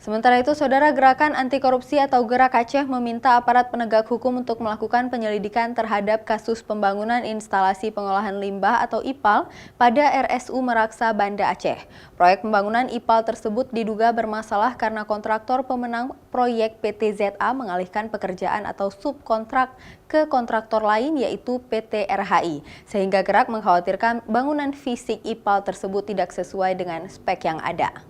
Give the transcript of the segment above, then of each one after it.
Sementara itu, Saudara, Gerakan Anti Korupsi atau Gerak Aceh meminta aparat penegak hukum untuk melakukan penyelidikan terhadap kasus pembangunan instalasi pengolahan limbah atau IPAL pada RSU Meraksa, Banda Aceh. Proyek pembangunan IPAL tersebut diduga bermasalah karena kontraktor pemenang proyek PT ZA mengalihkan pekerjaan atau subkontrak ke kontraktor lain yaitu PT RHI. Sehingga Gerak mengkhawatirkan bangunan fisik IPAL tersebut tidak sesuai dengan spek yang ada.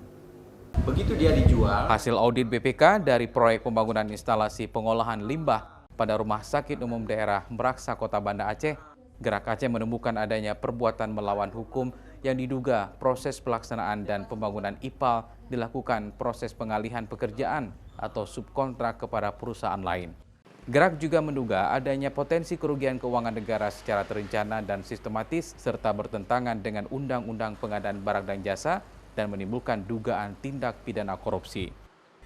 Begitu dia dijual. Hasil audit BPK dari proyek pembangunan instalasi pengolahan limbah pada Rumah Sakit Umum Daerah Meraksa Kota Banda Aceh, Gerak Aceh menemukan adanya perbuatan melawan hukum yang diduga proses pelaksanaan dan pembangunan IPAL dilakukan proses pengalihan pekerjaan atau subkontrak kepada perusahaan lain. Gerak juga menduga adanya potensi kerugian keuangan negara secara terencana dan sistematis serta bertentangan dengan Undang-Undang Pengadaan Barang dan Jasa dan menimbulkan dugaan tindak pidana korupsi.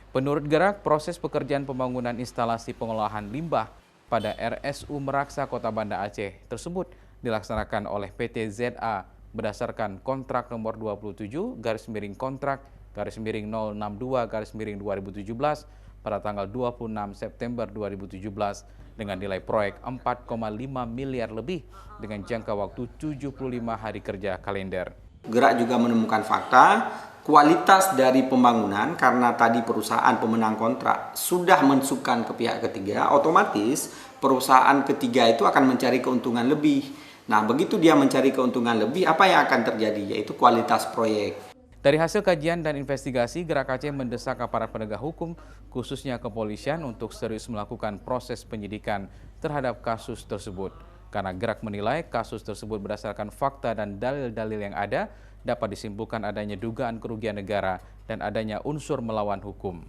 Menurut Gerak, proses pekerjaan pembangunan instalasi pengolahan limbah pada RSU Meraksa Kota Banda Aceh tersebut dilaksanakan oleh PT ZA berdasarkan kontrak nomor 27/kontrak/062/2017 pada tanggal 26 September 2017 dengan nilai proyek 4,5 miliar lebih dengan jangka waktu 75 hari kerja kalender. Gerak juga menemukan fakta kualitas dari pembangunan karena tadi perusahaan pemenang kontrak sudah mensubkan ke pihak ketiga, otomatis perusahaan ketiga itu akan mencari keuntungan lebih. Nah, begitu dia mencari keuntungan lebih, apa yang akan terjadi? Yaitu kualitas proyek. Dari hasil kajian dan investigasi, Gerak Aceh mendesak aparat penegak hukum, khususnya kepolisian, untuk serius melakukan proses penyidikan terhadap kasus tersebut. Karena Gerak menilai kasus tersebut berdasarkan fakta dan dalil-dalil yang ada, dapat disimpulkan adanya dugaan kerugian negara dan adanya unsur melawan hukum.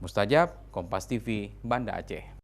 Mustajab, Kompas TV, Banda Aceh.